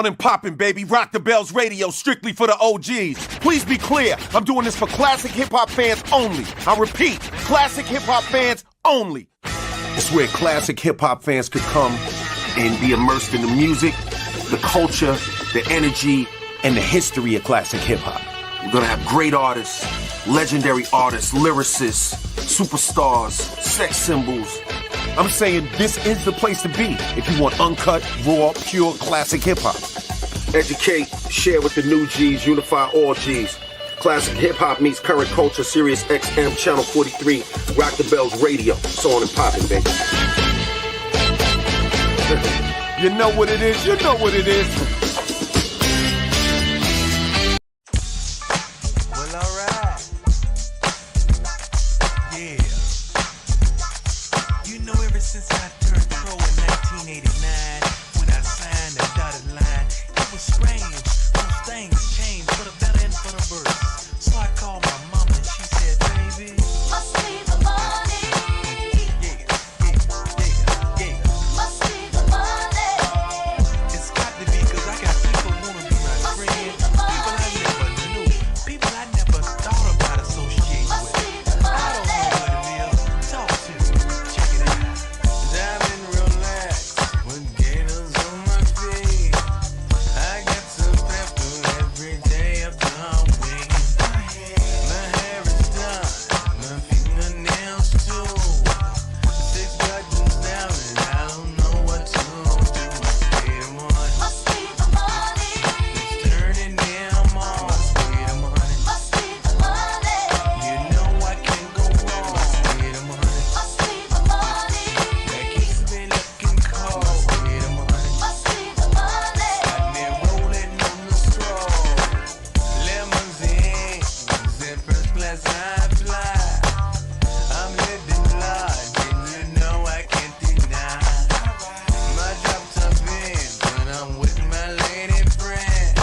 And popping, baby. Rock the Bells Radio, strictly for the OGs. Please be clear, I'm doing this for classic hip-hop fans only. I repeat, classic hip-hop fans only. It's where classic hip-hop fans could come and be immersed in the music, the culture, the energy, and the history of classic hip-hop. We're gonna have great artists, legendary artists, lyricists, superstars, sex symbols. I'm saying this is the place to be if you want uncut, raw, pure classic hip-hop. Educate, share with the new G's, unify all G's. Classic hip-hop meets current culture, Sirius XM, Channel 43, Rock the Bells Radio, so on and popping, baby. You know what it is, you know what it is. Well, alright. Yeah. You know, ever since I turned pro in 1989, when I signed the dotted line, it was strange. Those things changed for the better and for the worse. So I called my mama and she said, baby, must be the money. Yeah. Must be the money. It's got to be, cause I got people wanna be my friends. People I never knew. People I never thought about associating with. I don't know what it is. Talk to me. Check it out. Diamond relaxed with gators on my feet. I got some pepper every day of the week. My hair is done, my fingernails too. 6 buttons down and I don't know what to do. Must be the money. Must be the money. It's turning them on. Must be the money. Must be the money. You know I can't go wrong. Must be the money. Must be the money. That keeps me looking cold. Must be the money. Must be the money. Got me rolling on the straw. Limousine, in first class I fly. I'm living large, and you know I can't deny. My drop top Benz when I'm with my lady friends.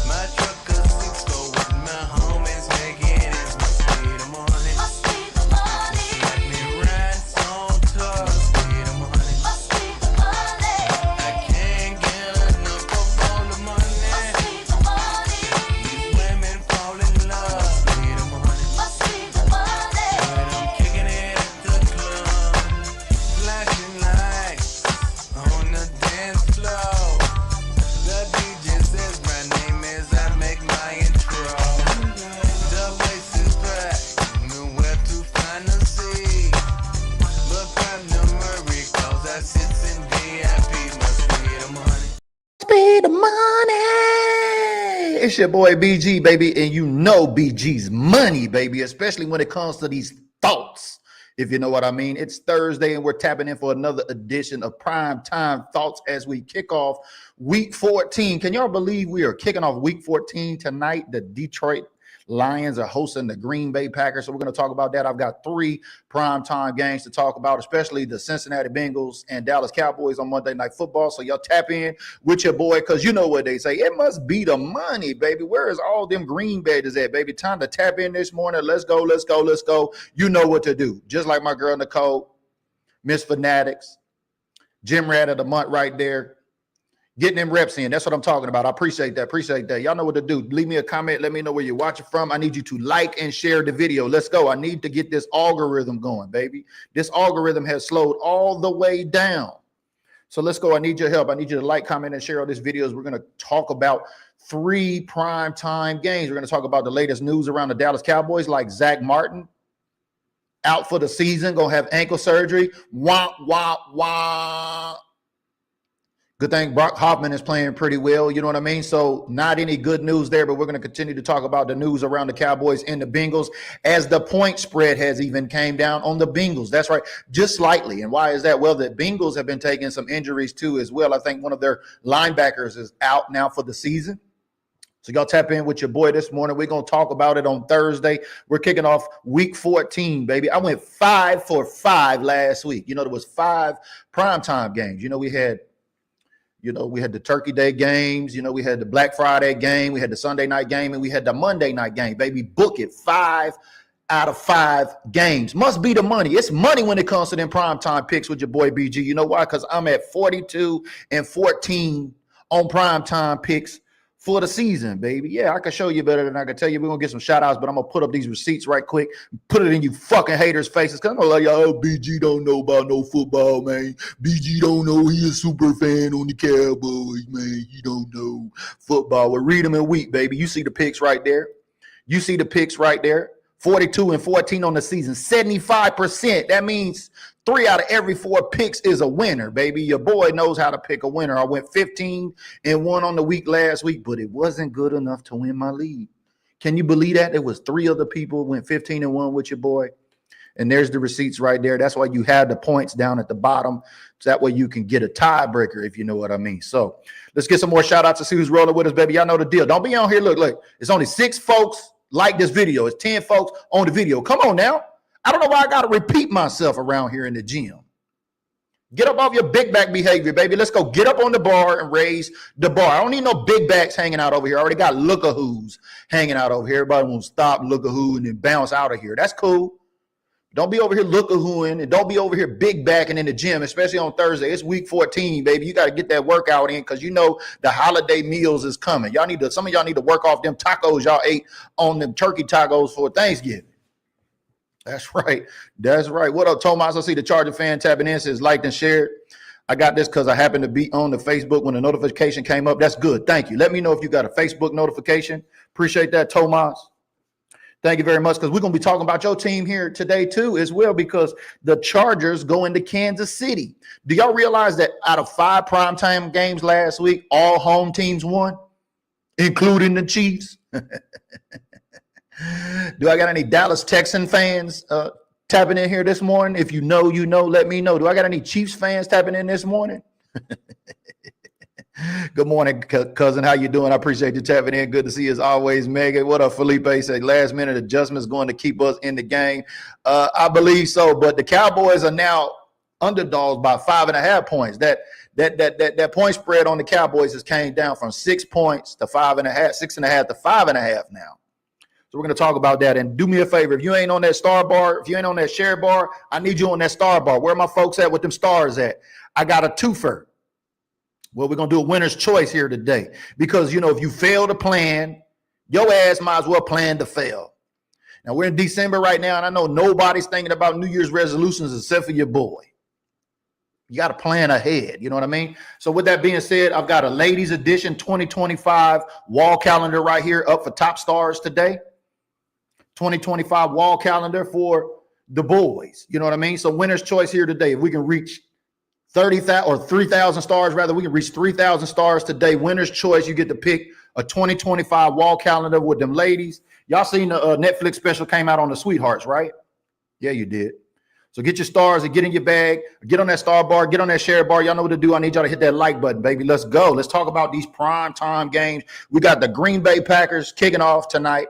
My truck a 6-4 with my homies making it. Must be the money. Must be the money. Got me riding so tough. Must be the money. Must be the money. I can't get enough of all the money. Must be the money. These women fall in love. Must be the money. Must be the money. When I'm kicking it at the club, flashing lights on the dance floor. The DJ says my name as I make my intro. The place is packed, nowhere to find a seat. But I'm no worry, cause I sit in VIP. Must be the money. Be the money. It's your boy BG, baby, and you know BG's money, baby, especially when it comes to these thoughts, if you know what I mean. It's Thursday, and we're tapping in for another edition of Prime Time Thoughts as we kick off Week 14. Can y'all believe we are kicking off Week 14 tonight? The Detroit Lions are hosting the Green Bay Packers, so we're going to talk about that. I've got 3 primetime games to talk about, especially the Cincinnati Bengals and Dallas Cowboys on Monday Night Football. So y'all tap in with your boy, because you know what they say. It must be the money, baby. Where is all them green betters at, baby? Time to tap in this morning. Let's go, let's go, let's go. You know what to do. Just like my girl Nicole, Miss Fanatics, Gym Rat of the Month right there. Getting them reps in. That's what I'm talking about. I appreciate that. Appreciate that. Y'all know what to do. Leave me a comment. Let me know where you're watching from. I need you to like and share the video. Let's go. I need to get this algorithm going, baby. This algorithm has slowed all the way down. So let's go. I need your help. I need you to like, comment, and share all these videos. We're going to talk about 3 primetime games. We're going to talk about the latest news around the Dallas Cowboys, like Zach Martin out for the season, going to have ankle surgery. Wah, wah, wah. Good thing Brock Hoffman is playing pretty well. You know what I mean? So not any good news there, but we're going to continue to talk about the news around the Cowboys and the Bengals as the point spread has even came down on the Bengals. That's right. Just slightly. And why is that? Well, the Bengals have been taking some injuries too as well. I think one of their linebackers is out now for the season. So y'all tap in with your boy this morning. We're going to talk about it on Thursday. We're kicking off Week 14, baby. I went 5 for 5 last week. You know, there was 5 primetime games. You know, we had the Turkey Day games. You know, we had the Black Friday game. We had the Sunday night game, and we had the Monday night game. Baby, book it. 5 out of 5 games. Must be the money. It's money when it comes to them primetime picks with your boy BG. You know why? Because I'm at 42-14 on primetime picks for the season, baby. Yeah, I can show you better than I can tell you. We're going to get some shout outs, but I'm going to put up these receipts right quick, put it in you fucking haters' faces. Because I'm going to let y'all, oh, BG don't know about no football, man. BG don't know he a super fan on the Cowboys, man. He don't know football. Well, read them in week, baby. You see the picks right there. You see the picks right there. 42-14 on the season, 75%. That means 3 out of every 4 picks is a winner, baby. Your boy knows how to pick a winner. I went 15-1 on the week last week, but it wasn't good enough to win my league. Can you believe that? There was 3 other people went 15-1 with your boy. And there's the receipts right there. That's why you have the points down at the bottom. So that way you can get a tiebreaker, if you know what I mean. So let's get some more shout outs to see who's rolling with us, baby. Y'all know the deal. Don't be on here. Look, it's only 6 folks like this video. It's 10 folks on the video. Come on now. I don't know why I got to repeat myself around here in the gym. Get up off your big back behavior, baby. Let's go get up on the bar and raise the bar. I don't need no big backs hanging out over here. I already got look-a-whoos hanging out over here. Everybody wants to stop, look-a-hoo, and then bounce out of here. That's cool. Don't be over here look-a-hooing, and don't be over here big backing in the gym, especially on Thursday. It's week 14, baby. You got to get that workout in because you know the holiday meals is coming. Some of y'all need to work off them tacos y'all ate on them turkey tacos for Thanksgiving. That's right. That's right. What up, Tomas? I see the Charger fan tapping in, says liked and shared. I got this because I happened to be on the Facebook when the notification came up. That's good. Thank you. Let me know if you got a Facebook notification. Appreciate that, Tomas. Thank you very much, because we're going to be talking about your team here today too as well, because the Chargers go into Kansas City. Do y'all realize that out of 5 primetime games last week, all home teams won, including the Chiefs? Do I got any Dallas Texan fans tapping in here this morning? If you know, let me know. Do I got any Chiefs fans tapping in this morning? Good morning, cousin. How you doing? I appreciate you tapping in. Good to see you as always, Megan. What up, Felipe? Said last minute adjustments going to keep us in the game. I believe so, but the Cowboys are now underdogs by 5.5 points. That point spread on the Cowboys has came down from 6 points to 5.5, 6.5 to 5.5 now. So we're going to talk about that. And do me a favor, if you ain't on that star bar, if you ain't on that share bar, I need you on that star bar. Where my folks at with them stars at? I got a twofer. Well, we're going to do a winner's choice here today because, you know, if you fail to plan, your ass might as well plan to fail. Now, we're in December right now, and I know nobody's thinking about New Year's resolutions except for your boy. You got to plan ahead. You know what I mean? So with that being said, I've got a ladies edition 2025 wall calendar right here up for top stars today. 2025 wall calendar for the boys. You know what I mean? So winner's choice here today. If we can reach 30,000 or 3,000 stars, rather, we can reach 3,000 stars today. Winner's choice. You get to pick a 2025 wall calendar with them ladies. Y'all seen the Netflix special came out on the Sweethearts, right? Yeah, you did. So get your stars and get in your bag. Get on that star bar. Get on that share bar. Y'all know what to do. I need y'all to hit that like button, baby. Let's go. Let's talk about these prime time games. We got the Green Bay Packers kicking off tonight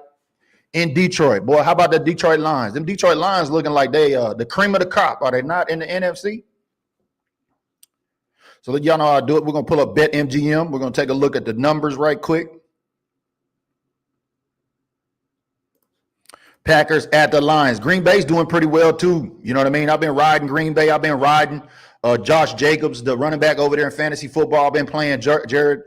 in Detroit. Boy, how about the Detroit Lions? Them Detroit Lions looking like they the cream of the crop. Are they not in the NFC? So let y'all know how to do it. We're going to pull up BetMGM. We're going to take a look at the numbers right quick. Packers at the Lions. Green Bay's doing pretty well too. You know what I mean? I've been riding Green Bay. I've been riding Josh Jacobs, the running back over there in fantasy football. I've been playing Jordan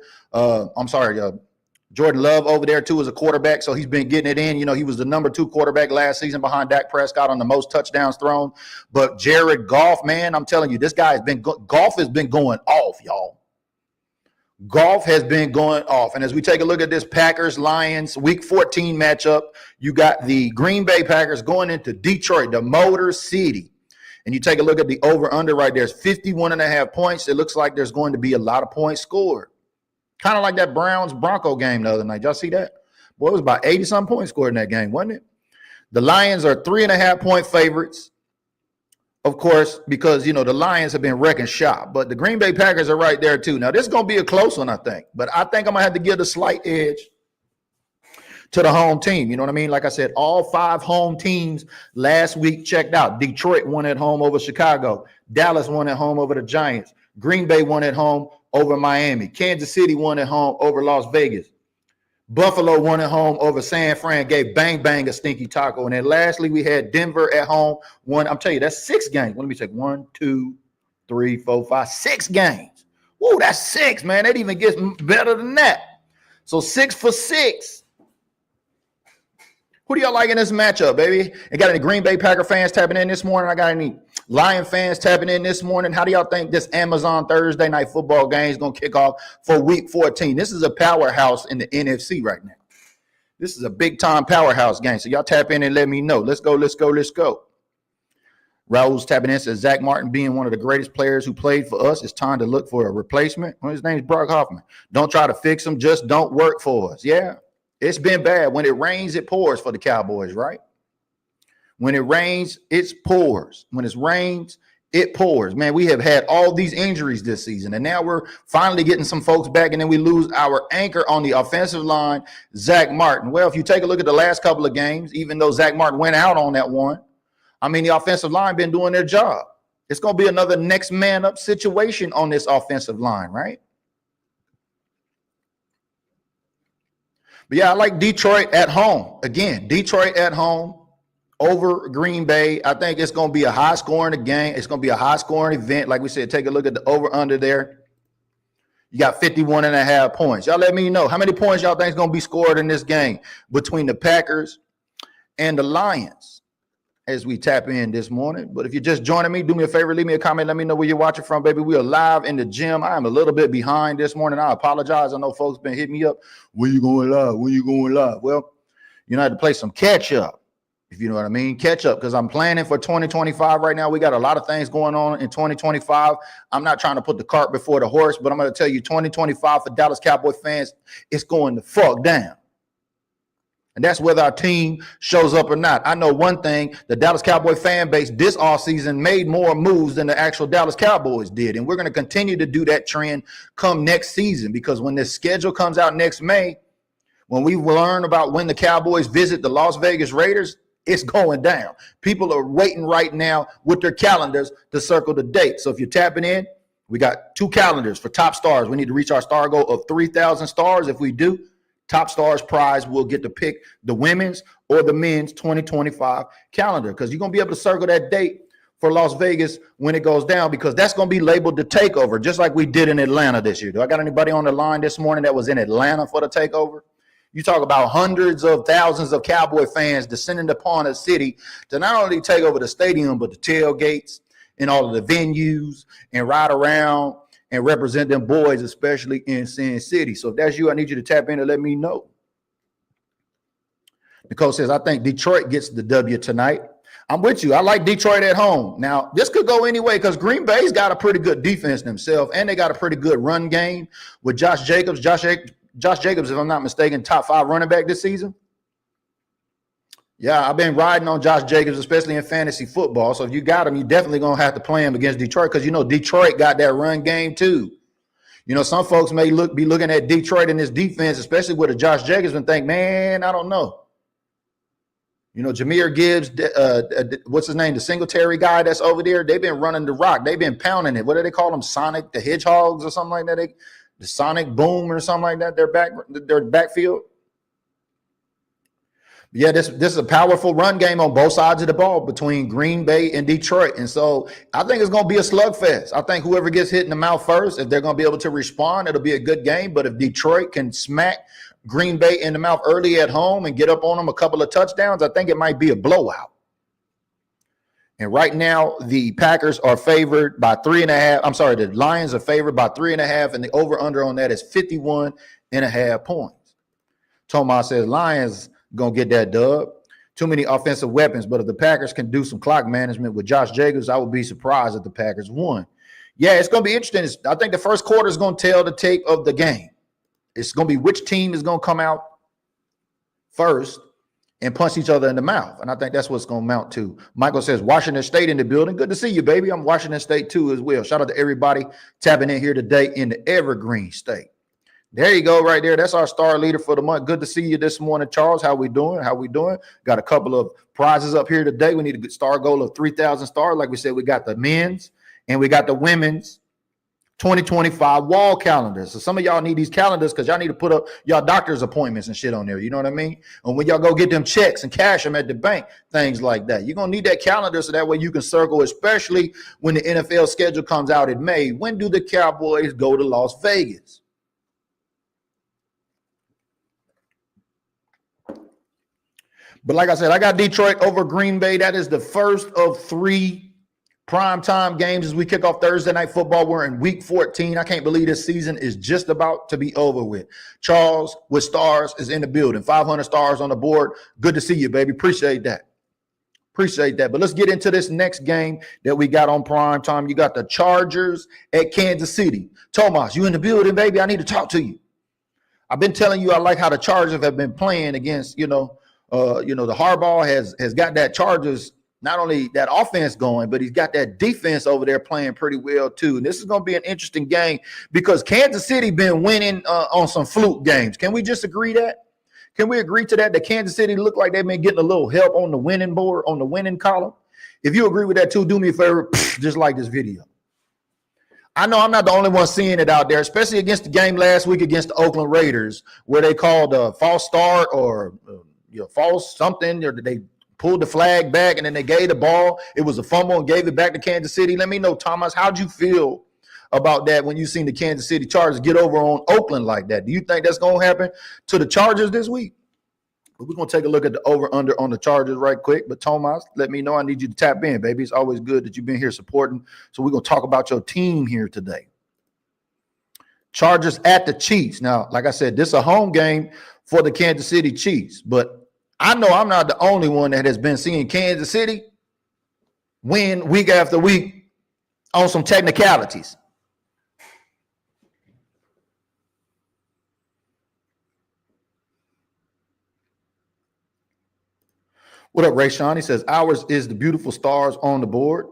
Love over there too as a quarterback. So he's been getting it in. You know, he was the number 2 quarterback last season behind Dak Prescott on the most touchdowns thrown. But Jared Goff, man, I'm telling you, this guy has been Goff has been going off, y'all. Goff has been going off. And as we take a look at this Packers-Lions Week 14 matchup, you got the Green Bay Packers going into Detroit, the Motor City. And you take a look at the over-under right there. It's 51.5 points. It looks like there's going to be a lot of points scored. Kind of like that Browns-Bronco game the other night. Y'all see that? Boy, it was about 80-some points scored in that game, wasn't it? The Lions are 3.5-point favorites, of course, because, you know, the Lions have been wrecking shop. But the Green Bay Packers are right there, too. Now, this is going to be a close one, I think. But I think I'm going to have to give the slight edge to the home team. You know what I mean? Like I said, all 5 home teams last week checked out. Detroit won at home over Chicago. Dallas won at home over the Giants. Green Bay won at home over Miami. Kansas City won at home over Las Vegas. Buffalo won at home over San Fran, gave Bang Bang a stinky taco. And then lastly, we had Denver at home. I'm telling you, that's 6 games. Let me check. 1, 2, 3, 4, 5, 6 games. Woo, that's 6, man. That even gets better than that. So 6 for 6. Who do y'all like in this matchup, baby? I got any Green Bay Packer fans tapping in this morning? I got any Lion fans tapping in this morning? How do y'all think this Amazon Thursday night football game is going to kick off for Week 14? This is a powerhouse in the NFC right now. This is a big-time powerhouse game. So y'all tap in and let me know. Let's go, let's go, let's go. Raul's tapping in, says Zach Martin being one of the greatest players who played for us, it's time to look for a replacement. Well, his name is Brock Hoffman. Don't try to fix him, just don't work for us. Yeah, it's been bad. When it rains, it pours for the Cowboys, right? When it rains, it pours. When it rains, it pours. Man, we have had all these injuries this season, and now we're finally getting some folks back, and then we lose our anchor on the offensive line, Zach Martin. Well, if you take a look at the last couple of games, even though Zach Martin went out on that one, I mean, the offensive line been doing their job. It's going to be another next man up situation on this offensive line, right? But yeah, I like Detroit at home. Again, Detroit at home over Green Bay. I think it's going to be a high scoring game. It's going to be a high scoring event. Like we said, take a look at the over under there. You got 51.5 points. Y'all let me know how many points y'all think is going to be scored in this game between the Packers and the Lions as we tap in this morning. But if you're just joining me, do me a favor, leave me a comment. Let me know where you're watching from, baby. We are live in the gym. I am a little bit behind this morning. I apologize. I know folks been hitting me up. When you going live? When you going live? Well, you know, I had to play some catch up, if you know what I mean. Catch up, because I'm planning for 2025 right now. We got a lot of things going on in 2025. I'm not trying to put the cart before the horse, but I'm going to tell you 2025 for Dallas Cowboy fans, it's going to fuck down. And that's whether our team shows up or not. I know one thing, the Dallas Cowboy fan base this offseason made more moves than the actual Dallas Cowboys did. And we're going to continue to do that trend come next season, because when this schedule comes out next May, when we learn about when the Cowboys visit the Las Vegas Raiders, it's going down. People are waiting right now with their calendars to circle the date. So if you're tapping in, we got 2 calendars for top stars. We need to reach our star goal of 3,000 stars. If we do, Top Stars prize will get to pick the women's or the men's 2025 calendar, because you're going to be able to circle that date for Las Vegas when it goes down, because that's going to be labeled the takeover, just like we did in Atlanta this year. Do I got anybody on the line this morning that was in Atlanta for the takeover? You talk about hundreds of thousands of Cowboy fans descending upon a city to not only take over the stadium, but the tailgates and all of the venues and ride around and represent them boys, especially in Sin City. So if that's you, I need you to tap in and let me know. Nicole says, I think Detroit gets the W tonight. I'm with you. I like Detroit at home. Now, this could go anyway, because Green Bay's got a pretty good defense themselves, and they got a pretty good run game with Josh Jacobs. Josh Jacobs, if I'm not mistaken, top 5 running back this season. Yeah, I've been riding on Josh Jacobs, especially in fantasy football. So if you got him, you're definitely going to have to play him against Detroit, because, you know, Detroit got that run game too. You know, some folks may be looking at Detroit and this defense, especially with a Josh Jacobs, and think, man, I don't know. You know, Jahmyr Gibbs, what's his name, the Singletary guy that's over there, they've been running the rock. They've been pounding it. What do they call them? Sonic the Hedgehogs or something like that? The Sonic Boom or something like that, their backfield. Yeah, this is a powerful run game on both sides of the ball between Green Bay and Detroit. And so I think it's going to be a slugfest. I think whoever gets hit in the mouth first, if they're going to be able to respond, it'll be a good game. But if Detroit can smack Green Bay in the mouth early at home and get up on them a couple of touchdowns, I think it might be a blowout. And right now, the Packers are favored by 3.5. I'm sorry, the Lions are favored by 3.5, and the over-under on that is 51.5 points. Tomas says Lions going to get that dub. Too many offensive weapons, but if the Packers can do some clock management with Josh Jacobs, I would be surprised if the Packers won. Yeah, it's going to be interesting. I think the first quarter is going to tell the tape of the game. It's going to be which team is going to come out first and punch each other in the mouth. And I think that's what's going to amount to. Michael says, Washington State in the building. Good to see you, baby. I'm Washington State too as well. Shout out to everybody tapping in here today in the Evergreen State. There you go right there. That's our star leader for the month. Good to see you this morning, Charles. How we doing? Got a couple of prizes up here today. We need a good star goal of 3,000 stars. Like we said, we got the men's and we got the women's 2025 wall calendars. So some of y'all need these calendars because y'all need to put up y'all doctor's appointments and shit on there. You know what I mean? And when y'all go get them checks and cash them at the bank, things like that. You're going to need that calendar so that way you can circle, especially when the NFL schedule comes out in May. When do the Cowboys go to Las Vegas? But like I said, I got Detroit over Green Bay. That is the first of 3 primetime games as we kick off Thursday night football. We're in week 14. I can't believe this season is just about to be over with. Charles with stars is in the building. 500 stars on the board. Good to see you, baby. Appreciate that. Appreciate that. But let's get into this next game that we got on prime time. You got the Chargers at Kansas City. Tomas, you in the building, baby? I need to talk to you. I've been telling you I like how the Chargers have been playing against, the Harbaugh has got that Chargers, not only that offense going, but he's got that defense over there playing pretty well too. And this is going to be an interesting game because Kansas City been winning on some fluke games. Can we just agree that? Can we agree to that? That Kansas City look like they've been getting a little help on the winning board, on the winning column. If you agree with that too, do me a favor, just like this video. I know I'm not the only one seeing it out there, especially against the game last week against the Oakland Raiders, where they called a false start or false something, or they pulled the flag back and then they gave the ball. It was a fumble and gave it back to Kansas City. Let me know, Thomas, how'd you feel about that when you seen the Kansas City Chargers get over on Oakland like that? Do you think that's going to happen to the Chargers this week? But we're going to take a look at the over-under on the Chargers right quick. But Thomas, let me know. I need you to tap in, baby. It's always good that you've been here supporting. So we're going to talk about your team here today. Chargers at the Chiefs. Now, like I said, this is a home game for the Kansas City Chiefs. But I know I'm not the only one that has been seeing Kansas City win week after week on some technicalities. What up, Ray Sean? He says, ours is the beautiful stars on the board.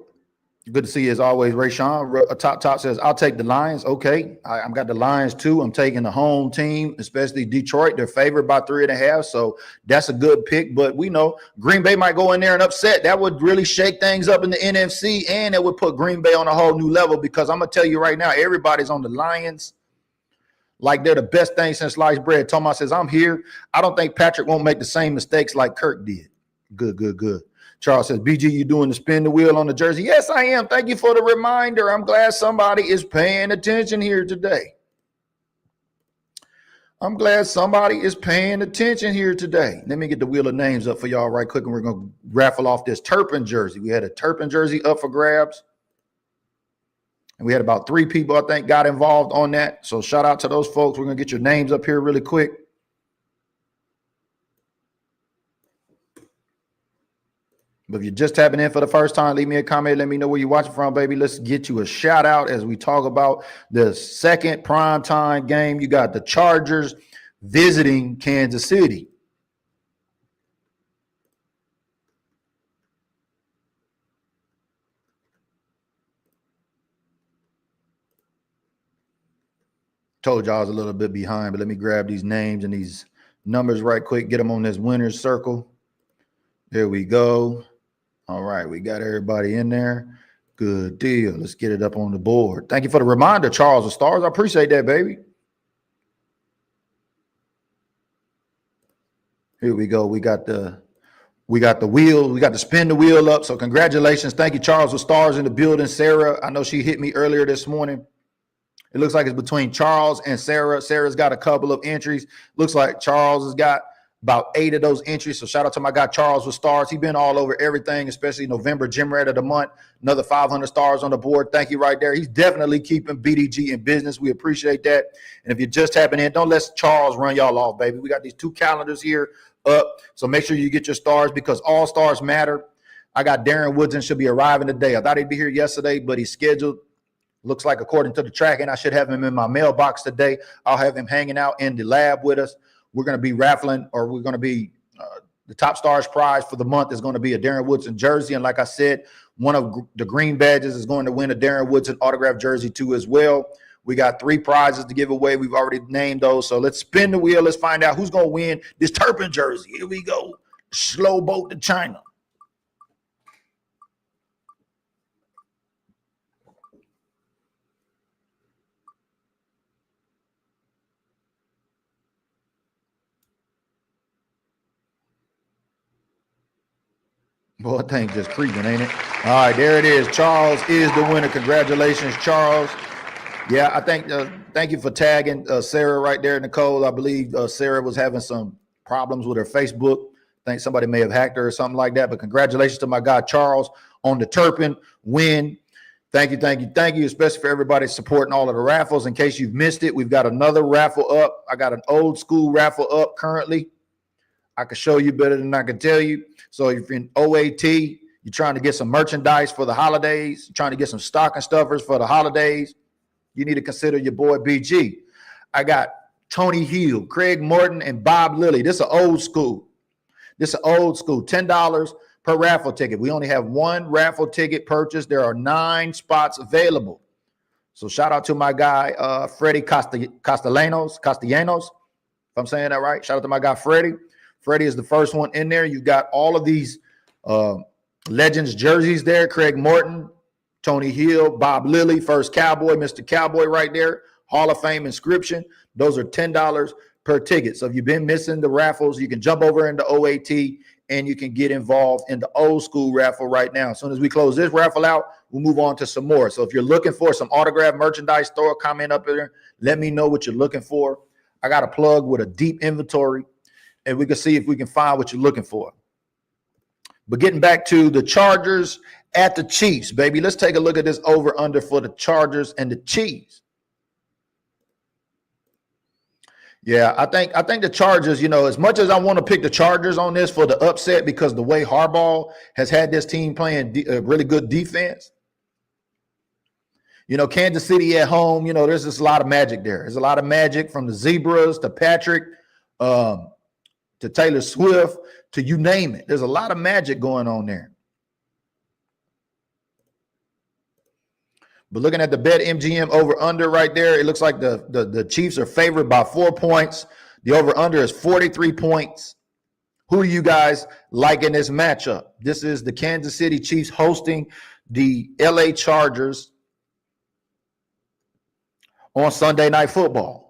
Good to see you as always, Ray Sean. Top says, I'll take the Lions. Okay, I've got the Lions too. I'm taking the home team, especially Detroit. They're favored by 3.5, so that's a good pick. But we know Green Bay might go in there and upset. That would really shake things up in the NFC, and it would put Green Bay on a whole new level because I'm going to tell you right now, everybody's on the Lions like they're the best thing since sliced bread. Thomas says, I'm here. I don't think Patrick won't make the same mistakes like Kirk did. Good. Charles says, BG, you doing the spin the wheel on the jersey? Yes, I am. Thank you for the reminder. I'm glad somebody is paying attention here today. Let me get the wheel of names up for y'all right quick, and we're going to raffle off this Turpin jersey. We had a Turpin jersey up for grabs, and we had about 3 people, I think, got involved on that. So shout out to those folks. We're going to get your names up here really quick. But if you're just tapping in for the first time, leave me a comment. Let me know where you're watching from, baby. Let's get you a shout out as we talk about the second primetime game. You got the Chargers visiting Kansas City. Told y'all I was a little bit behind, but let me grab these names and these numbers right quick. Get them on this winner's circle. There we go. All right, we got everybody in there. Good deal. Let's get it up on the board. Thank you for the reminder, Charles of Stars. I appreciate that, baby. Here we go. We got the wheel. We got to spin the wheel up. So congratulations. Thank you, Charles of Stars in the building. Sarah, I know she hit me earlier this morning. It looks like it's between Charles and Sarah. Sarah's got a couple of entries. Looks like Charles has got about 8 of those entries. So shout out to my guy, Charles with Stars. He's been all over everything, especially November Gym Rat of the month. Another 500 stars on the board. Thank you right there. He's definitely keeping BDG in business. We appreciate that. And if you're just tapping in, don't let Charles run y'all off, baby. We got these 2 calendars here up. So make sure you get your stars because all stars matter. I got Darren Woodson should be arriving today. I thought he'd be here yesterday, but he's scheduled. Looks like according to the tracking, I should have him in my mailbox today. I'll have him hanging out in the lab with us. We're going to be raffling, or we're going to be the top stars prize for the month is going to be a Darren Woodson jersey. And like I said, one of the green badges is going to win a Darren Woodson autographed jersey too as well. We got 3 prizes to give away. We've already named those. So let's spin the wheel. Let's find out who's going to win this Turpin jersey. Here we go. Slow boat to China. Boy, that thing just creeping, ain't it? All right, there it is. Charles is the winner. Congratulations, Charles. Yeah, I think, thank you for tagging Sarah right there, Nicole. I believe Sarah was having some problems with her Facebook. I think somebody may have hacked her or something like that. But congratulations to my guy, Charles, on the Turpin win. Thank you, especially for everybody supporting all of the raffles. In case you've missed it, we've got another raffle up. I got an old school raffle up currently. I can show you better than I can tell you. So if you're in OAT, you're trying to get some merchandise for the holidays, you're trying to get some stocking stuffers for the holidays, you need to consider your boy BG. I got Tony Hill, Craig Morton, and Bob Lilly. This is old school. $10 per raffle ticket. We only have one raffle ticket purchased. There are 9 spots available. So shout out to my guy, Freddie Castellanos, if I'm saying that right. Shout out to my guy, Freddie. Freddie is the first one in there. You got all of these Legends jerseys there. Craig Morton, Tony Hill, Bob Lilly, First Cowboy, Mr. Cowboy right there. Hall of Fame inscription. Those are $10 per ticket. So if you've been missing the raffles, you can jump over into OAT and you can get involved in the old school raffle right now. As soon as we close this raffle out, we'll move on to some more. So if you're looking for some autographed merchandise, throw a comment up there. Let me know what you're looking for. I got a plug with a deep inventory, and we can see if we can find what you're looking for. But getting back to the Chargers at the Chiefs, baby. Let's take a look at this over-under for the Chargers and the Chiefs. Yeah, I think the Chargers, as much as I want to pick the Chargers on this for the upset because the way Harbaugh has had this team playing really good defense, Kansas City at home, there's just a lot of magic there. There's a lot of magic from the Zebras to Patrick to Taylor Swift to you name it. There's a lot of magic going on there. But looking at the Bet MGM over-under right there, it looks like the Chiefs are favored by 4 points. The over-under is 43 points. Who are you guys liking this matchup? This is the Kansas City Chiefs hosting the LA Chargers on Sunday Night Football.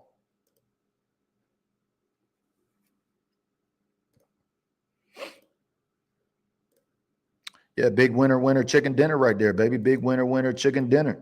Yeah, big winner chicken dinner right there, baby. Big winner chicken dinner.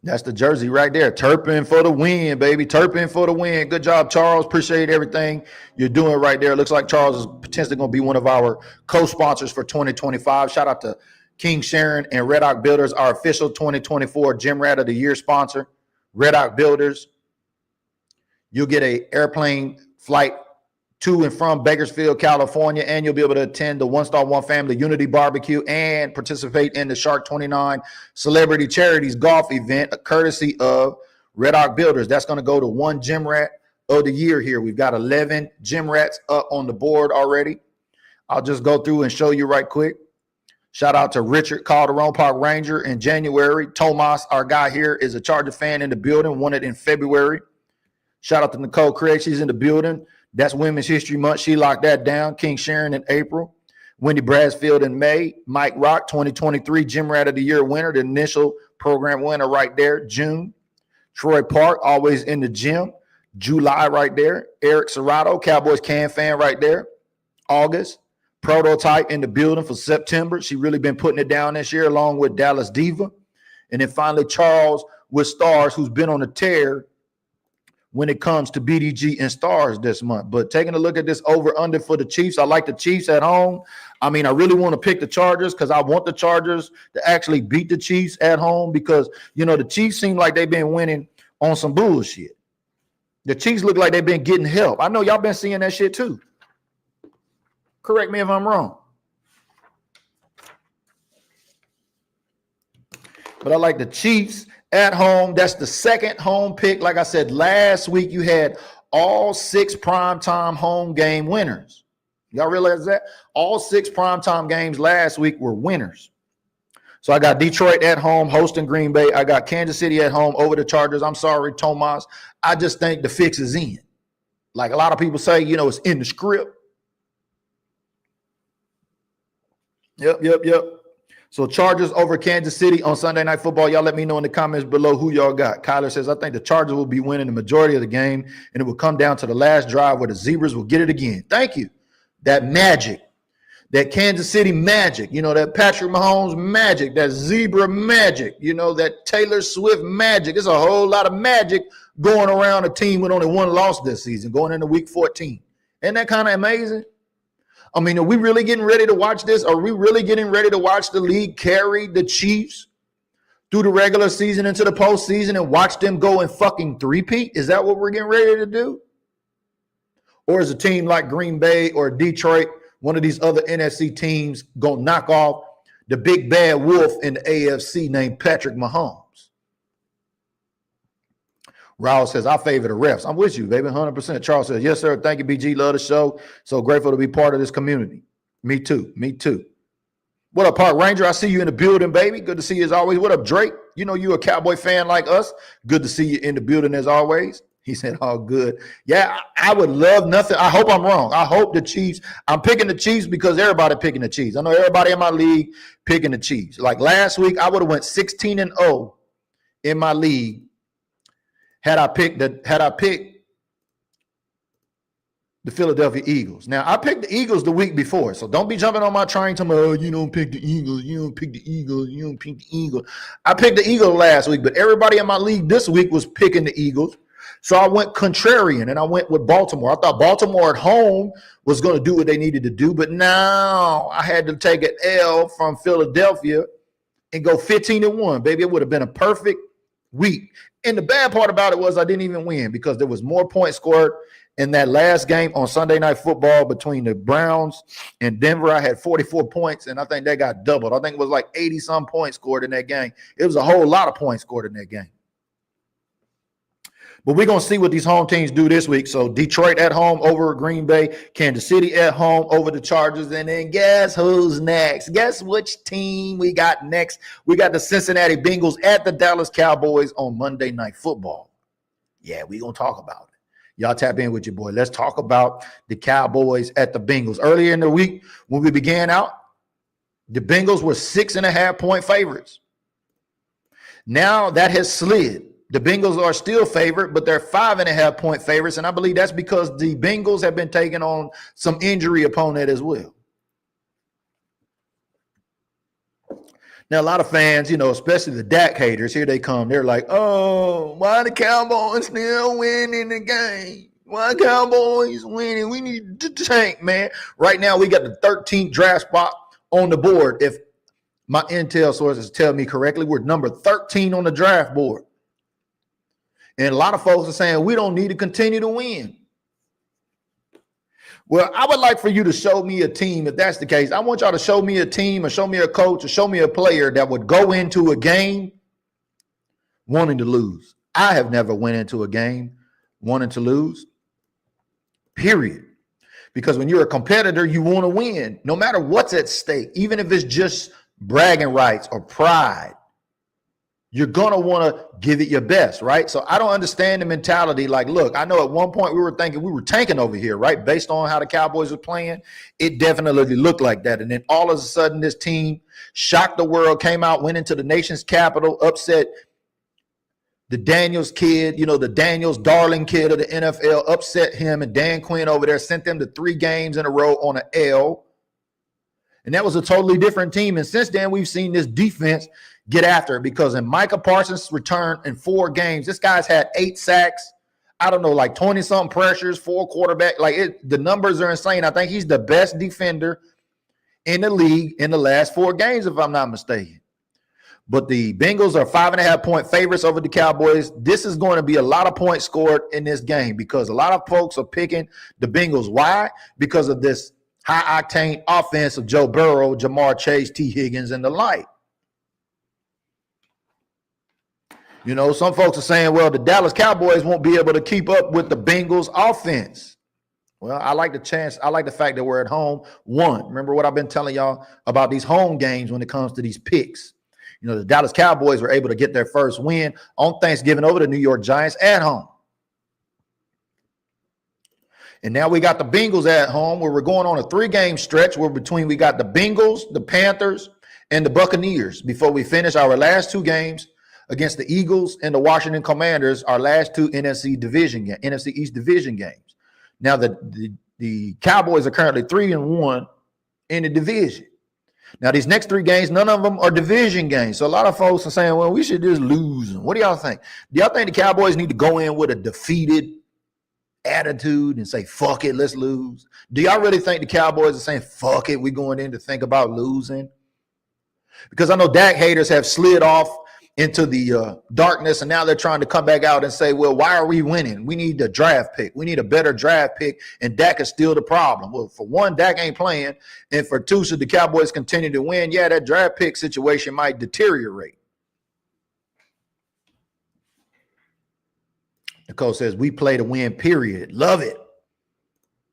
That's the jersey right there. Turpin for the win, baby. Turpin for the win. Good job, Charles. Appreciate everything you're doing right there. Looks like Charles is potentially going to be one of our co-sponsors for 2025. Shout out to King Sharon and Red Oak Builders, our official 2024 Gym Rat of the Year sponsor. Red Oak Builders. You'll get an airplane flight to and from Bakersfield, California, and you'll be able to attend the One Star One Family Unity Barbecue and participate in the Shark 29 Celebrity Charities Golf event, a courtesy of Red Oak Builders. That's going to go to one Gym Rat of the Year here. We've got 11 Gym Rats up on the board already. I'll just go through and show you right quick. Shout out to Richard Calderon, Park Ranger in January. Tomas, our guy here, is a Charger fan in the building, won it in February. Shout out to Nicole Craig. She's in the building. That's Women's History Month. She locked that down. King Sharon in April. Wendy Brasfield in May. Mike Rock, 2023 Gym Rat of the Year winner, the initial program winner right there, June. Troy Park, always in the gym. July right there. Eric Serrato, Cowboys Can fan right there. August. Prototype in the building for September. She really been putting it down this year along with Dallas Diva. And then finally, Charles with Stars, who's been on a tear when it comes to BDG and Stars this month. But taking a look at this over-under for the Chiefs, I like the Chiefs at home. I mean, I really want to pick the Chargers because I want the Chargers to actually beat the Chiefs at home because, the Chiefs seem like they've been winning on some bullshit. The Chiefs look like they've been getting help. I know y'all been seeing that shit too. Correct me if I'm wrong. But I like the Chiefs at home. That's the second home pick. Like I said, last week you had all 6 primetime home game winners. Y'all realize that? All 6 primetime games last week were winners. So I got Detroit at home hosting Green Bay. I got Kansas City at home over the Chargers. I'm sorry, Tomas. I just think the fix is in. Like a lot of people say, it's in the script. Yep. So Chargers over Kansas City on Sunday Night Football. Y'all let me know in the comments below who y'all got. Kyler says, I think the Chargers will be winning the majority of the game, and it will come down to the last drive where the Zebras will get it again. Thank you. That magic that Kansas City magic, that Patrick Mahomes magic, that zebra magic, that Taylor Swift magic. There's a whole lot of magic going around a team with only one loss this season, going into week 14. Isn't that kind of amazing? I mean, are we really getting ready to watch this? Are we really getting ready to watch the league carry the Chiefs through the regular season into the postseason and watch them go and fucking three-peat? Is that what we're getting ready to do? Or is a team like Green Bay or Detroit, one of these other NFC teams, going to knock off the big bad wolf in the AFC named Patrick Mahomes? Raul says, I favor the refs. I'm with you, baby, 100%. Charles says, yes, sir. Thank you, BG. Love the show. So grateful to be part of this community. Me too. Me too. What up, Park Ranger? I see you in the building, baby. Good to see you as always. What up, Drake? You a Cowboy fan like us. Good to see you in the building as always. He said, all good. Yeah, I would love nothing. I hope I'm wrong. I hope the Chiefs. I'm picking the Chiefs because everybody picking the Chiefs. I know everybody in my league picking the Chiefs. Like last week, I would have went 16-0 in my league had I picked the Philadelphia Eagles. Now, I picked the Eagles the week before, so don't be jumping on my train to me, oh, you don't pick the Eagles, you don't pick the Eagles, you don't pick the Eagles. I picked the Eagles last week, but everybody in my league this week was picking the Eagles. So I went contrarian, and I went with Baltimore. I thought Baltimore at home was going to do what they needed to do, but now I had to take an L from Philadelphia and go 15-1. Baby, it would have been a perfect week. And the bad part about it was I didn't even win because there was more points scored in that last game on Sunday Night Football between the Browns and Denver. I had 44 points, and I think that got doubled. I think it was like 80-some points scored in that game. It was a whole lot of points scored in that game. But we're going to see what these home teams do this week. So Detroit at home over Green Bay, Kansas City at home over the Chargers. And then guess who's next? Guess which team we got next? We got the Cincinnati Bengals at the Dallas Cowboys on Monday Night Football. Yeah, we're going to talk about it. Y'all tap in with your boy. Let's talk about the Cowboys at the Bengals. Earlier in the week, when we began out, the Bengals were 6.5-point favorites. Now that has slid. The Bengals are still favored, but they're 5.5-point favorites, and I believe that's because the Bengals have been taking on some injury upon that as well. Now, a lot of fans, especially the Dak haters, here they come. They're like, oh, why the Cowboys still winning the game? Why Cowboys winning? We need to tank, man. Right now, we got the 13th draft spot on the board. If my intel sources tell me correctly, we're number 13 on the draft board. And a lot of folks are saying we don't need to continue to win. Well, I would like for you to show me a team. If that's the case, I want y'all to show me a team or show me a coach or show me a player that would go into a game wanting to lose. I have never went into a game wanting to lose, period. Because when you're a competitor, you want to win no matter what's at stake, even if it's just bragging rights or pride. You're going to want to give it your best, right? So I don't understand the mentality. Like, look, I know at one point we were thinking we were tanking over here, right? Based on how the Cowboys were playing, it definitely looked like that. And then all of a sudden this team shocked the world, came out, went into the nation's capital, upset the Daniels kid, the Daniels darling kid of the NFL, upset him, and Dan Quinn over there sent them to 3 games in a row on an L. And that was a totally different team. And since then, we've seen this defense get after it because in Micah Parsons' return in 4 games, this guy's had 8 sacks. I don't know, like 20-something pressures, 4 quarterback. The numbers are insane. I think he's the best defender in the league in the last 4 games, if I'm not mistaken. But the Bengals are 5.5-point favorites over the Cowboys. This is going to be a lot of points scored in this game because a lot of folks are picking the Bengals. Why? Because of this high-octane offense of Joe Burrow, Jamar Chase, T. Higgins, and the like. Some folks are saying, well, the Dallas Cowboys won't be able to keep up with the Bengals offense. Well, I like the fact that we're at home. Remember what I've been telling y'all about these home games when it comes to these picks. The Dallas Cowboys were able to get their first win on Thanksgiving over the New York Giants at home. And now we got the Bengals at home where we're going on a 3-game stretch where we got the Bengals, the Panthers, and the Buccaneers before we finish our last 2 games against the Eagles and the Washington Commanders, our last 2 NFC East division games. Now the Cowboys are currently 3-1 in the division. Now, these next 3 games, none of them are division games. So a lot of folks are saying, well, we should just lose. What do y'all think? Do y'all think the Cowboys need to go in with a defeated attitude and say, fuck it, let's lose? Do y'all really think the Cowboys are saying, fuck it, we going in to think about losing? Because I know Dak haters have slid off into the darkness, and now they're trying to come back out and say, well, why are we winning? We need a draft pick. We need a better draft pick, and Dak is still the problem. Well, for one, Dak ain't playing, and for two, should the Cowboys continue to win, yeah, that draft pick situation might deteriorate. Nicole says, we play to win, period. Love it.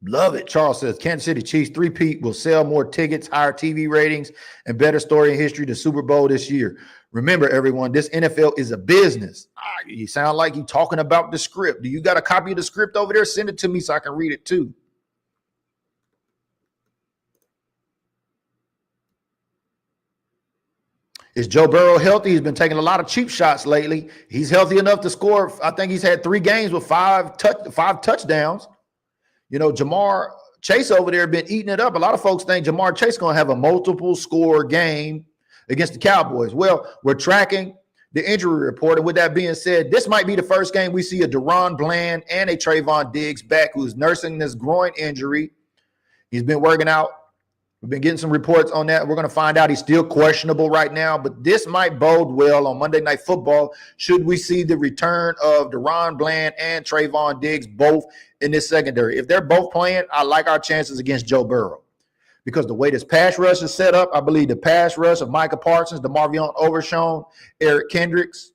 Love it. Charles says, Kansas City Chiefs 3-peat will sell more tickets, higher TV ratings, and better story in history to Super Bowl this year. Remember, everyone, this NFL is a business. You sound like you're talking about the script. Do you got a copy of the script over there? Send it to me so I can read it too. Is Joe Burrow healthy? He's been taking a lot of cheap shots lately. He's healthy enough to score. I think he's had 3 games with 5 touchdowns. You know, Jamar Chase over there been eating it up. A lot of folks think Jamar Chase going to have a multiple score game against the Cowboys. Well, we're tracking the injury report. And with that being said, this might be the first game we see a Deron Bland and a Trayvon Diggs back who's nursing this groin injury. He's been working out. We've been getting some reports on that. We're going to find out he's still questionable right now, but this might bode well on Monday Night Football should we see the return of Deron Bland and Trayvon Diggs both in this secondary. If they're both playing, I like our chances against Joe Burrow because the way this pass rush is set up, I believe the pass rush of Micah Parsons, DeMarvion Overshown, Eric Kendricks,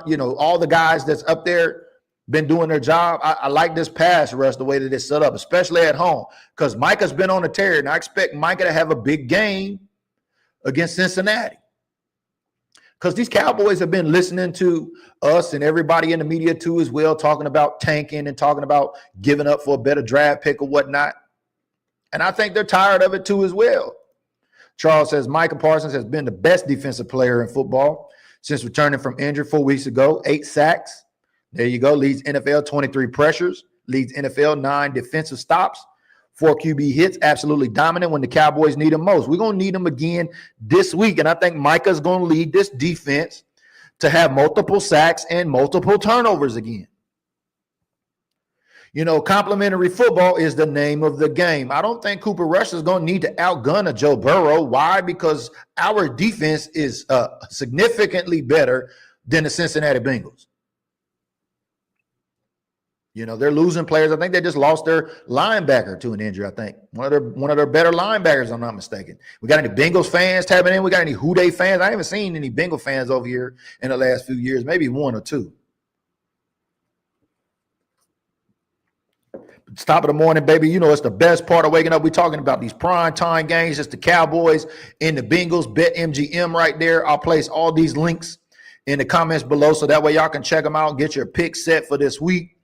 you know, all the guys that's up there been doing their job. I like this pass rush the way that it's set up, especially at home, because Micah's been on a tear, and I expect Micah to have a big game against Cincinnati. Because these Cowboys have been listening to us and everybody in the media too as well, talking about tanking and talking about giving up for a better draft pick or whatnot. And I think they're tired of it too as well. Charles says Micah Parsons has been the best defensive player in football since returning from injury 4 weeks ago. 8 sacks. There you go. Leads NFL 23 pressures. Leads NFL 9 defensive stops. 4 QB hits. Absolutely dominant when the Cowboys need him most. We're going to need him again this week. And I think Micah's going to lead this defense to have multiple sacks and multiple turnovers again. You know, complimentary football is the name of the game. I don't think Cooper Rush is going to need to outgun a Joe Burrow. Why? Because our defense is significantly better than the Cincinnati Bengals. You know, they're losing players. I think they just lost their linebacker to an injury, I think. One of their better linebackers, if I'm not mistaken. We got any Bengals fans tapping in? We got any Who Dey fans? I haven't seen any Bengal fans over here in the last few years, maybe 1 or 2. It's top of the morning, baby. You know, it's the best part of waking up. We're talking about these prime time games. It's the Cowboys and the Bengals. BetMGM right there. I'll place all these links in the comments below so that way y'all can check them out, get your picks set for this week.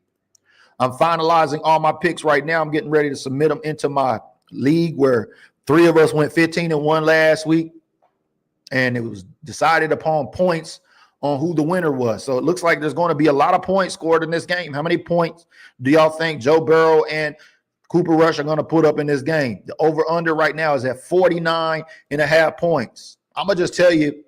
I'm finalizing all my picks right now. I'm getting ready to submit them into my league where 3 of us went 15-1 last week, and it was decided upon points on who the winner was. So it looks like there's going to be a lot of points scored in this game. How many points do y'all think Joe Burrow and Cooper Rush are going to put up in this game? The over-under right now is at 49.5 points. I'm going to just tell you,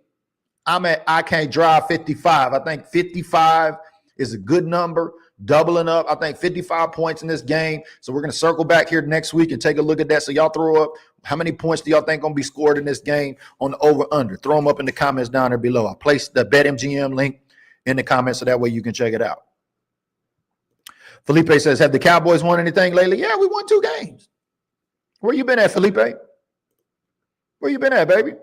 I can't drive 55. I think 55 is a good number. Doubling up, I think 55 points in this game. So we're going to circle back here next week and take a look at that. So y'all throw up, how many points do y'all think going to be scored in this game on the over-under? Throw them up in the comments down there below. I'll place the BetMGM link in the comments so that way you can check it out. Felipe says, have the Cowboys won anything lately? Yeah, we won 2 games. Where you been at, Felipe? Where you been at, baby?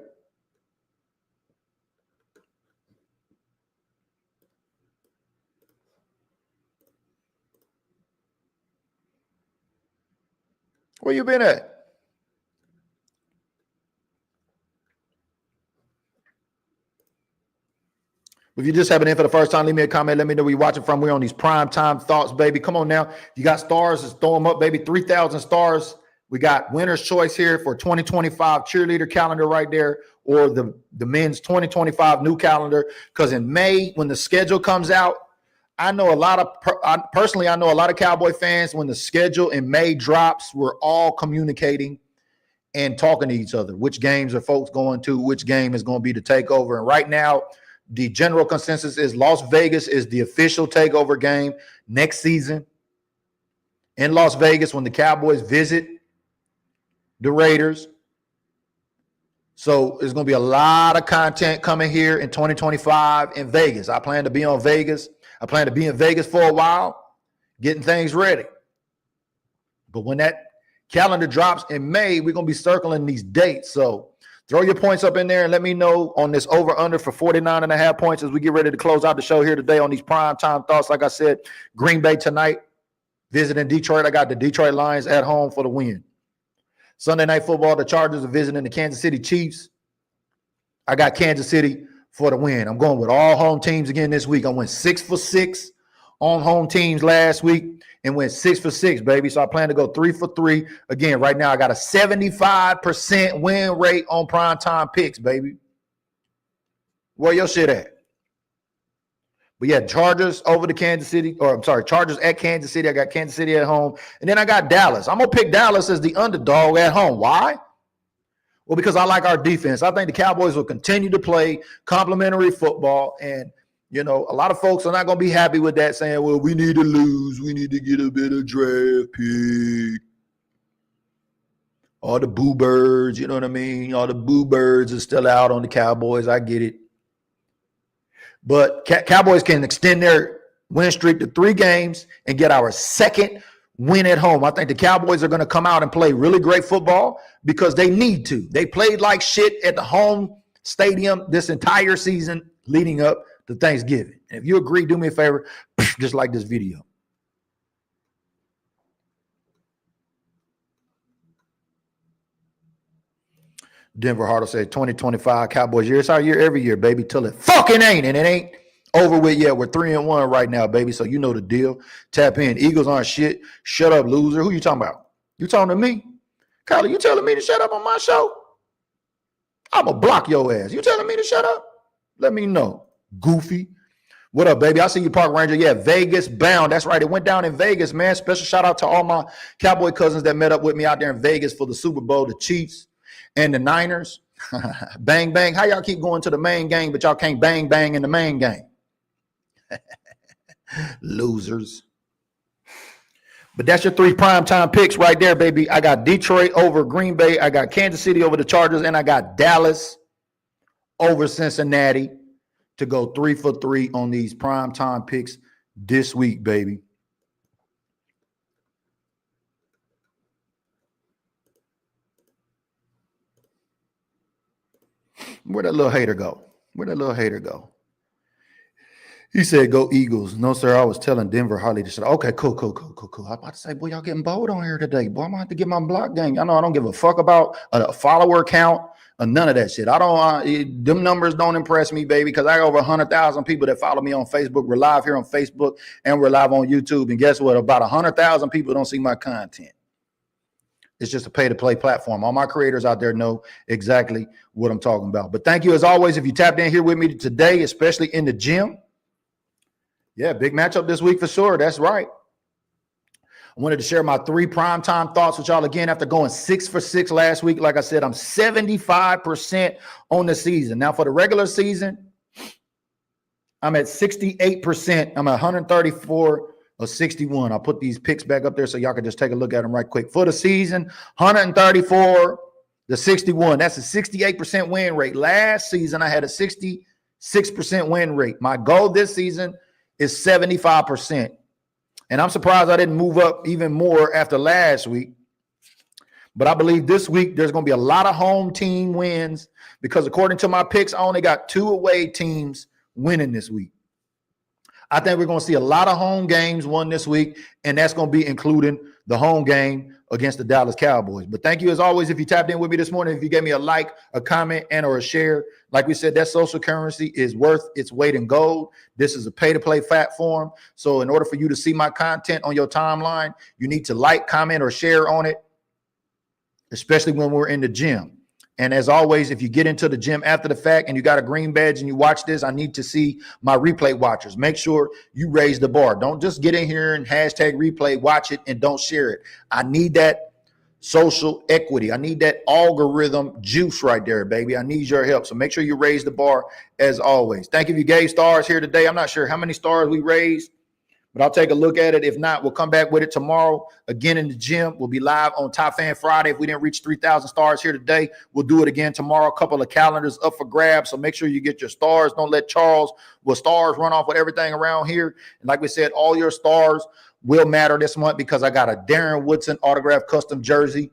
Where you been at? If you're just having in for the first time, leave me a comment. Let me know where you're watching from. We're on these prime time thoughts, baby. Come on now. You got stars, just throw them up, baby. 3,000 stars. We got winner's choice here for 2025 cheerleader calendar right there, or the men's 2025 new calendar. Because in May, when the schedule comes out, I know a lot of personally, I know a lot of Cowboy fans. When the schedule in May drops, we're all communicating and talking to each other. Which games are folks going to? Which game is going to be the takeover? And right now, the general consensus is Las Vegas is the official takeover game next season in Las Vegas when the Cowboys visit the Raiders. So there's going to be a lot of content coming here in 2025 in Vegas. I plan to be on Vegas. I plan to be in Vegas for a while, getting things ready. But when that calendar drops in May, we're going to be circling these dates. So throw your points up in there and let me know on this over-under for 49.5 points as we get ready to close out the show here today on these primetime thoughts. Like I said, Green Bay tonight, visiting Detroit. I got the Detroit Lions at home for the win. Sunday Night Football, the Chargers are visiting the Kansas City Chiefs. I got Kansas City for the win. I'm going with all home teams again this week. I went 6 for 6 on home teams last week and went 6 for 6, baby. So I plan to go 3 for 3. Again, right now I got a 75% win rate on primetime picks, baby. Where your shit at? But yeah, Chargers over to Kansas City, or I'm sorry, Chargers at Kansas City. I got Kansas City at home. And then I got Dallas. I'm going to pick Dallas as the underdog at home. Why? Well, because I like our defense. I think the Cowboys will continue to play complimentary football. And, you know, a lot of folks are not going to be happy with that, saying, well, we need to lose. We need to get a bit of draft pick. All the boo birds, you know what I mean? All the boo birds are still out on the Cowboys. I get it. But Cowboys can extend their win streak to 3 games and get our second win at home. I think the Cowboys are going to come out and play really great football because they need to. They played like shit at the home stadium this entire season leading up to Thanksgiving. And if you agree, do me a favor, just like this video. Denver Hartle said 2025 Cowboys year. It's our year every year, baby, till it fucking ain't. And it ain't over with yet. We're 3-1 right now, baby. So you know the deal. Tap in. Eagles aren't shit. Shut up, loser. Who you talking about? You talking to me? Kylie, you telling me to shut up on my show? I'm going to block your ass. You telling me to shut up? Let me know. Goofy. What up, baby? I see you, Park Ranger. Yeah, Vegas bound. That's right. It went down in Vegas, man. Special shout out to all my Cowboy cousins that met up with me out there in Vegas for the Super Bowl, the Chiefs and the Niners. Bang, bang. How y'all keep going to the main game, but y'all can't bang, bang in the main game? Losers. But that's your 3 primetime picks right there, baby. I got Detroit over Green Bay. I got Kansas City over the Chargers. And I got Dallas over Cincinnati to go 3 for 3 on these primetime picks this week, baby. Where'd that little hater go? Where'd that little hater go? He said, go Eagles. No, sir, I was telling Denver Harley to shut up. Okay, cool. I'm about to say, boy, y'all getting bold on here today. Boy, I'm going to have to get my block gang. I know I don't give a fuck about a follower count or none of that shit. I don't, them numbers don't impress me, baby, because I got over 100,000 people that follow me on Facebook. We're live here on Facebook and we're live on YouTube. And guess what? About 100,000 people don't see my content. It's just a pay-to-play platform. All my creators out there know exactly what I'm talking about. But thank you, as always, if you tapped in here with me today, especially in the gym. Yeah, big matchup this week for sure. That's right. I wanted to share my 3 primetime thoughts with y'all again after going 6 for 6 last week. Like I said, I'm 75% on the season. Now, for the regular season, I'm at 68%. I'm at 134 or 61. I'll put these picks back up there so y'all can just take a look at them right quick. For the season, 134 to 61. That's a 68% win rate. Last season, I had a 66% win rate. My goal this season is 75%. And I'm surprised I didn't move up even more after last week. But I believe this week there's going to be a lot of home team wins because according to my picks, I only got 2 away teams winning this week. I think we're going to see a lot of home games won this week, and that's going to be including the home game against the Dallas Cowboys. But thank you, as always, if you tapped in with me this morning, if you gave me a like, a comment, and or a share. Like we said, that social currency is worth its weight in gold. This is a pay-to-play platform. So in order for you to see my content on your timeline, you need to like, comment, or share on it, especially when we're in the gym. And as always, if you get into the gym after the fact and you got a green badge and you watch this, I need to see my replay watchers. Make sure you raise the bar. Don't just get in here and hashtag replay, watch it, and don't share it. I need that social equity. I need that algorithm juice right there, baby. I need your help. So make sure you raise the bar as always. Thank you if you gave stars here today. I'm not sure how many stars we raised, but I'll take a look at it. If not, we'll come back with it tomorrow. Again in the gym. We'll be live on Top Fan Friday. If we didn't reach 3,000 stars here today, we'll do it again tomorrow. A couple of calendars up for grabs. So make sure you get your stars. Don't let stars run off with everything around here. And like we said, all your stars will matter this month because I got a Darren Woodson autographed custom jersey.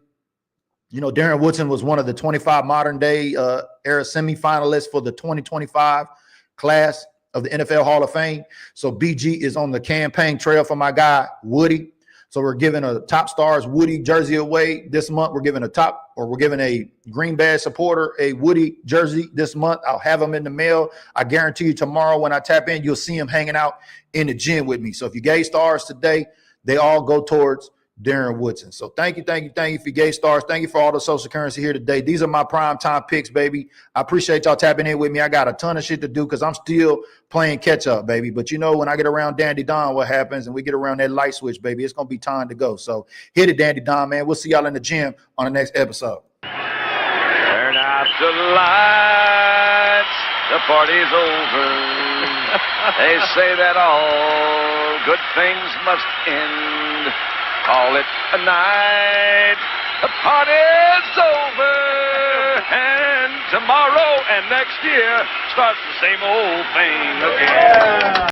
You know, Darren Woodson was one of the 25 modern day era semifinalists for the 2025 class of the NFL Hall of Fame. So BG is on the campaign trail for my guy, Woody. So we're giving a Top Stars Woody jersey away this month. We're giving a Green Badge supporter a Woody jersey this month. I'll have them in the mail. I guarantee you tomorrow when I tap in, you'll see him hanging out in the gym with me. So if you gave stars today, they all go towards Darren Woodson. So thank you for your gay stars. Thank you for all the social currency here today. These are my prime time picks, baby. I appreciate y'all tapping in with me. I got a ton of shit to do because I'm still playing catch up, baby. But you know, when I get around Dandy Don, what happens, and we get around that light switch, baby, it's gonna be time to go. So hit it, Dandy Don, man. We'll see y'all in the gym on the next episode. Turn out the lights, the party's over. They say that all good things must end. Call it a night, the party's over. And tomorrow and next year starts the same old thing again.